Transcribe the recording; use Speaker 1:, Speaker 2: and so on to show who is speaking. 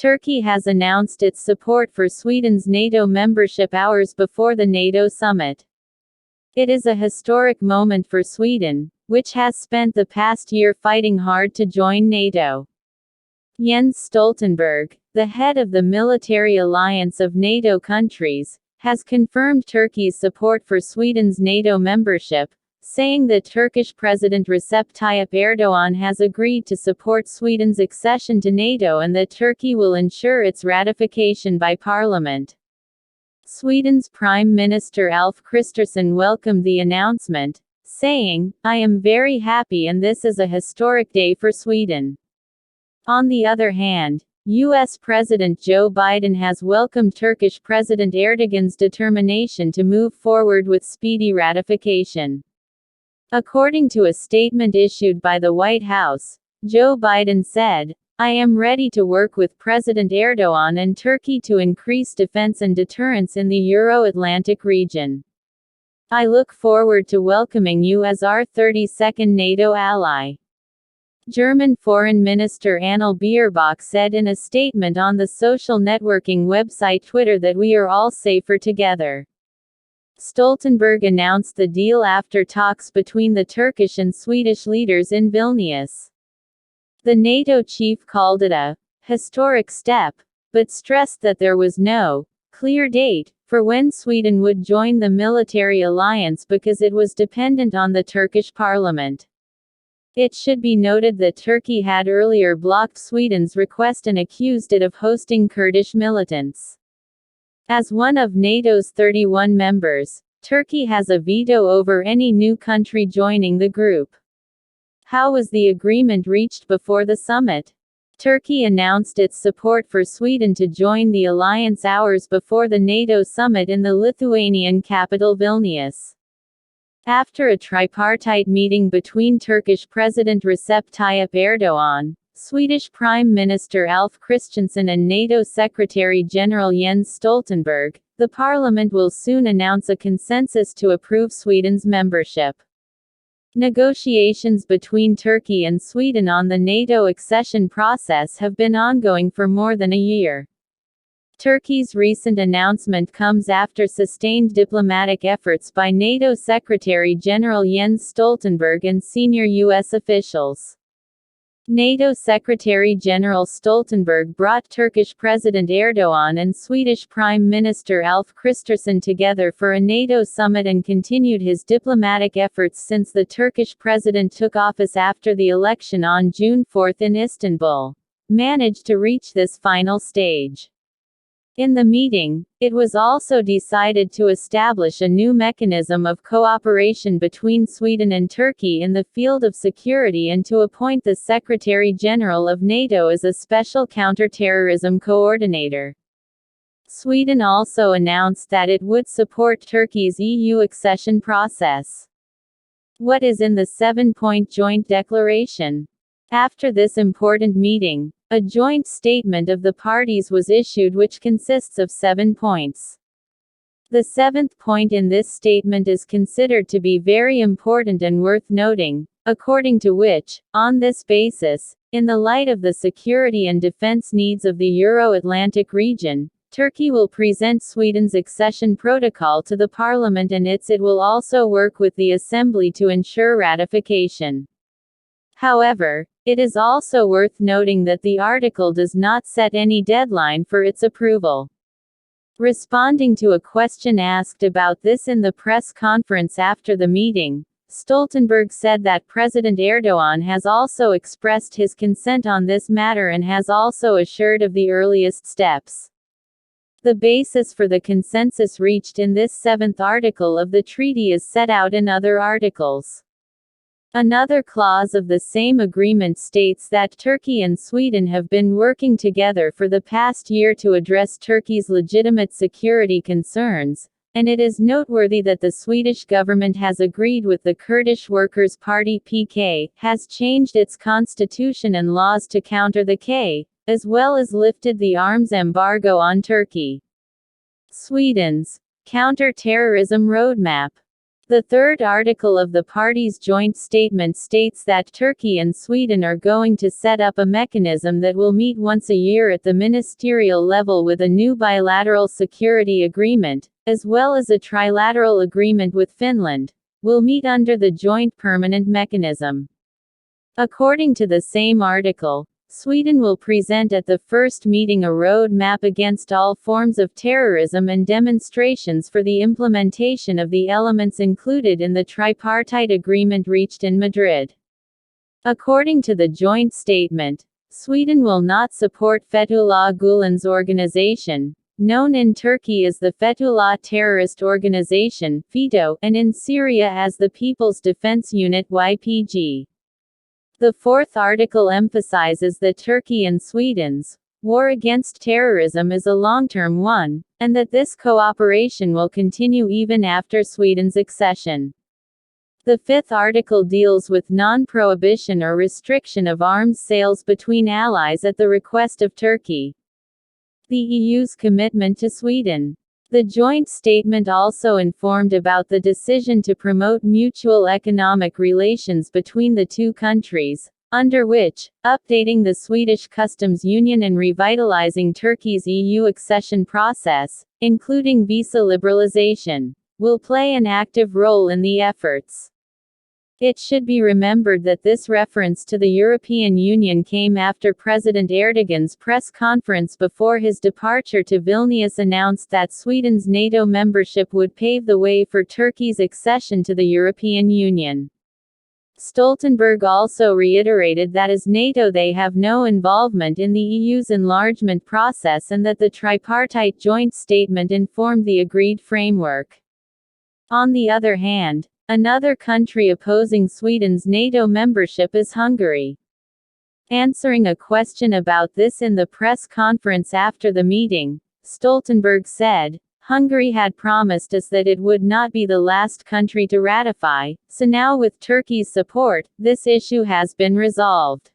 Speaker 1: Turkey has announced its support for Sweden's NATO membership hours before the NATO summit. It is a historic moment for Sweden, which has spent the past year fighting hard to join NATO. Jens Stoltenberg, the head of the military alliance of NATO countries, has confirmed Turkey's support for Sweden's NATO membership, saying that Turkish President Recep Tayyip Erdogan has agreed to support Sweden's accession to NATO and that Turkey will ensure its ratification by parliament. Sweden's Prime Minister Ulf Kristersson welcomed the announcement, saying, "I am very happy and this is a historic day for Sweden." On the other hand, U.S. President Joe Biden has welcomed Turkish President Erdogan's determination to move forward with speedy ratification. According to a statement issued by the White House, Joe Biden said, "I am ready to work with President Erdogan and Turkey to increase defense and deterrence in the Euro-Atlantic region. I look forward to welcoming you as our 32nd NATO ally." German Foreign Minister Annalena Baerbock said in a statement on the social networking website Twitter that we are all safer together. Stoltenberg announced the deal after talks between the Turkish and Swedish leaders in Vilnius. The NATO chief called it a historic step, but stressed that there was no clear date for when Sweden would join the military alliance because it was dependent on the Turkish parliament. It should be noted that Turkey had earlier blocked Sweden's request and accused it of hosting Kurdish militants. As one of NATO's 31 members, Turkey has a veto over any new country joining the group. How was the agreement reached before the summit? Turkey announced its support for Sweden to join the alliance hours before the NATO summit in the Lithuanian capital Vilnius. After a tripartite meeting between Turkish President Recep Tayyip Erdogan, Swedish Prime Minister Ulf Kristersson and NATO Secretary-General Jens Stoltenberg, the parliament will soon announce a consensus to approve Sweden's membership. Negotiations between Turkey and Sweden on the NATO accession process have been ongoing for more than a year. Turkey's recent announcement comes after sustained diplomatic efforts by NATO Secretary-General Jens Stoltenberg and senior U.S. officials. NATO Secretary-General Stoltenberg brought Turkish President Erdogan and Swedish Prime Minister Ulf Kristersson together for a NATO summit and continued his diplomatic efforts since the Turkish president took office after the election on June 4 in Istanbul, managed to reach this final stage. In the meeting, it was also decided to establish a new mechanism of cooperation between Sweden and Turkey in the field of security and to appoint the Secretary-General of NATO as a special counterterrorism coordinator. Sweden also announced that it would support Turkey's EU accession process. What is in the 7-point joint declaration? After this important meeting, a joint statement of the parties was issued which consists of 7 points. The 7th point in this statement is considered to be very important and worth noting, according to which, on this basis, in the light of the security and defense needs of the Euro-Atlantic region, Turkey will present Sweden's accession protocol to the parliament and it will also work with the assembly to ensure ratification. However, it is also worth noting that the article does not set any deadline for its approval. Responding to a question asked about this in the press conference after the meeting, Stoltenberg said that President Erdogan has also expressed his consent on this matter and has also assured of the earliest steps. The basis for the consensus reached in this 7th article of the treaty is set out in other articles. Another clause of the same agreement states that Turkey and Sweden have been working together for the past year to address Turkey's legitimate security concerns, and it is noteworthy that the Swedish government has agreed with the Kurdish Workers' Party (PK), has changed its constitution and laws to counter the K, as well as lifted the arms embargo on Turkey. Sweden's counter-terrorism roadmap. The third article of the parties' joint statement states that Turkey and Sweden are going to set up a mechanism that will meet once a year at the ministerial level with a new bilateral security agreement, as well as a trilateral agreement with Finland, will meet under the Joint Permanent Mechanism. According to the same article, Sweden will present at the first meeting a road map against all forms of terrorism and demonstrations for the implementation of the elements included in the tripartite agreement reached in Madrid. According to the joint statement, Sweden will not support Fethullah Gulen's organization, known in Turkey as the Fethullah Terrorist Organization (FETO) and in Syria as the People's Defense Unit (YPG). The fourth article emphasizes that Turkey and Sweden's war against terrorism is a long-term one, and that this cooperation will continue even after Sweden's accession. The fifth article deals with non-prohibition or restriction of arms sales between allies at the request of Turkey. The EU's commitment to Sweden. The joint statement also informed about the decision to promote mutual economic relations between the two countries, under which, updating the Swedish customs union and revitalizing Turkey's EU accession process, including visa liberalization, will play an active role in the efforts. It should be remembered that this reference to the European Union came after President Erdogan's press conference before his departure to Vilnius announced that Sweden's NATO membership would pave the way for Turkey's accession to the European Union. Stoltenberg also reiterated that as NATO they have no involvement in the EU's enlargement process and that the tripartite joint statement informed the agreed framework. On the other hand, another country opposing Sweden's NATO membership is Hungary. Answering a question about this in the press conference after the meeting, Stoltenberg said, "Hungary had promised us that it would not be the last country to ratify, so now with Turkey's support, this issue has been resolved."